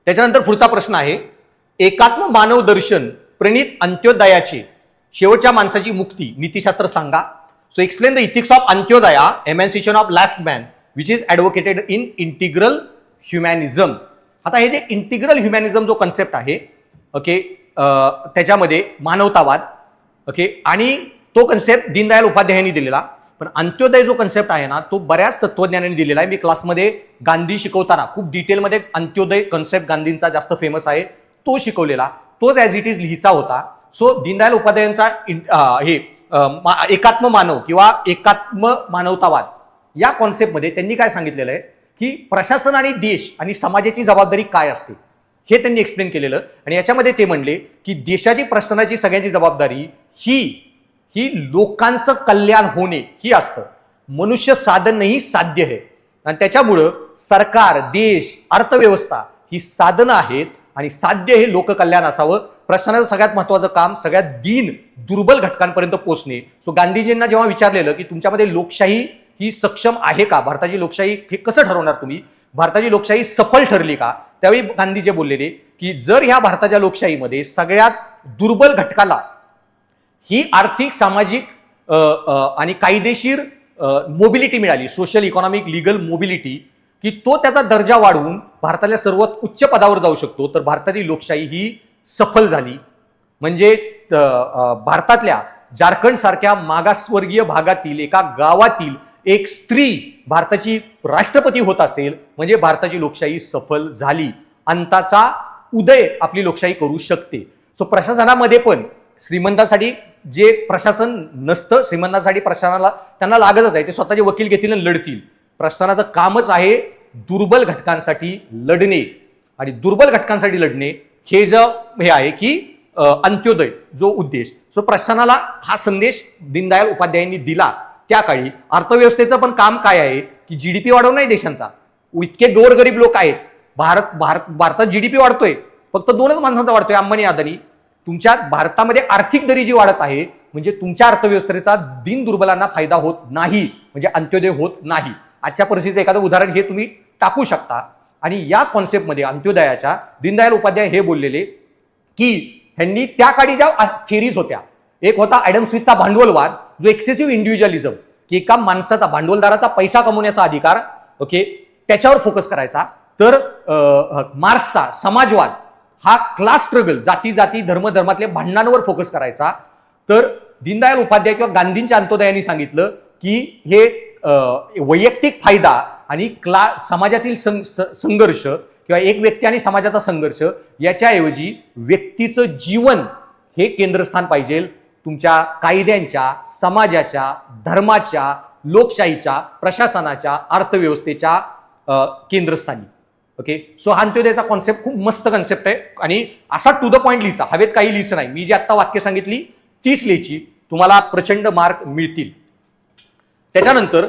त्याच्यानंतर पुढचा प्रश्न आहे, एकात्म मानव दर्शन प्रणित अंत्योदयाचे शेवटच्या माणसाची मुक्ती नीतिशास्त्र सांगा. So explain the ethics of Antyodaya, emancipation of last man which is advocated in integral humanism. आता हे जे इंटिग्रल ह्युमॅनिझम जो कन्सेप्ट आहे, ओके, त्याच्यामध्ये मानवतावाद, ओके, आणि तो कन्सेप्ट दीनदयाल उपाध्यायांनी दिलेला. पण अंत्योदय जो कन्सेप्ट आहे ना, तो बऱ्याच तत्वज्ञानांनी दिलेला आहे. मी क्लासमध्ये गांधी शिकवताना खूप डिटेलमध्ये अंत्योदय कन्सेप्ट गांधींचा जास्त फेमस आहे, तो शिकवलेला, तोच ॲज इट इज लिहिचा होता. सो दीनदयाल उपाध्यायांचा एकात्म मानव किंवा एकात्म मानवतावाद या कॉन्सेप्टमध्ये त्यांनी काय सांगितलेलं आहे की प्रशासन आणि देश आणि समाजाची जबाबदारी काय असते हे त्यांनी एक्सप्लेन केलेलं. आणि याच्यामध्ये ते म्हणले की देशाची प्रशासनाची सगळ्यांची जबाबदारी ही लोकांचं कल्याण होणे ही असतं. मनुष्य साधनही साध्य आहे आणि त्याच्यामुळं सरकार, देश, अर्थव्यवस्था ही साधनं आहेत आणि साध्य हे लोककल्याण असावं. प्रशासनाचं सगळ्यात महत्वाचं काम सगळ्यात दुर्बल घटकांपर्यंत पोहोचणे. सो गांधीजींना जेव्हा विचारलेलं की तुमच्यामध्ये लोकशाही ही सक्षम आहे का, भारताची लोकशाही हे कसं ठरवणार तुम्ही, भारताची लोकशाही सफल ठरली का, त्यावेळी गांधीजी बोललेले की जर ह्या भारताच्या लोकशाहीमध्ये सगळ्यात दुर्बल घटकाला ही आर्थिक, सामाजिक आणि कायदेशीर मोबिलिटी मिळाली, सोशल, इकॉनॉमिक, लिगल मोबिलिटी, की तो त्याचा दर्जा वाढवून भारताच्या सर्वात उच्च पदावर जाऊ शकतो, तर भारताची लोकशाही ही सफल झाली. म्हणजे भारतातल्या झारखंड सारख्या मागासवर्गीय भागातील एका गावातील एक स्त्री भारताची राष्ट्रपती होत असेल म्हणजे भारताची लोकशाही सफल झाली. अंताचा उदय आपली लोकशाही करू शकते. सो प्रशासनामध्ये पण श्रीमंतांसाठी जे प्रशासन नसतं, श्रीमंतांसाठी प्रशासनाला त्यांना लागतच आहे, ते स्वतःचे वकील घेतील आणि लढतील. प्रशासनाचं कामच आहे दुर्बल घटकांसाठी लढणे आणि दुर्बल घटकांसाठी लढणे हे हे आहे की अंत्योदय जो उद्देश. सो प्रशासनाला हा संदेश दीनदयाल उपाध्यायांनी दिला. त्या काळी अर्थव्यवस्थेचं पण काम काय आहे की जीडीपी वाढवणं देशांचा. इतके गोरगरीब लोक आहेत, भारतात जीडीपी वाढतोय, फक्त 2च माणसांचा वाढतोय, अंबानी, अदानी. तुमच्या भारतामध्ये आर्थिक दरी जी वाढत आहे म्हणजे तुमच्या अर्थव्यवस्थेचा दीन दुर्बलांना फायदा होत नाही, म्हणजे अंत्योदय होत नाही. आजच्या परिस्थितीचं एखादं उदाहरण हे तुम्ही टाकू शकता. आणि या कॉन्सेप्टमध्ये अंत्योदयाच्या दीनदयाल उपाध्याय हे बोललेले की ह्यांनी त्या काळी ज्या थिअरीज होत्या, एक होता ॲडम स्मिथचा भांडवलवाद, जो एक्सेसिव्ह इंडिव्हिज्युअलिझम, की एका माणसाचा, भांडवलदाराचा पैसा कमवण्याचा अधिकार, ओके, त्याच्यावर फोकस करायचा. तर मार्क्सचा समाजवाद हा क्लास स्ट्रगल, जाती जाती, धर्मातल्या भांडणांवर फोकस करायचा. तर दीनदयाल उपाध्याय किंवा गांधींच्या अंत्योदयाने सांगितलं की हे वैयक्तिक फायदा आणि समाजातील संघर्ष किंवा एक व्यक्ती आणि समाजाचा संघर्ष याच्याऐवजी व्यक्तीचं जीवन हे केंद्रस्थान पाहिजे तुमच्या कायद्यांच्या, समाजाच्या, धर्माच्या, लोकशाहीच्या, प्रशासनाच्या, अर्थव्यवस्थेच्या केंद्रस्थानी. ओके, सो हा अंत्योदयाचा कॉन्सेप्ट खूप मस्त कॉन्सेप्ट आहे आणि असा टू द पॉइंट लिहायचा, हवेत काही लिहायचं नाही. मी जी आता वाक्य सांगितली तीच लिहायची, तुम्हाला प्रचंड मार्क मिळतील. त्याच्यानंतर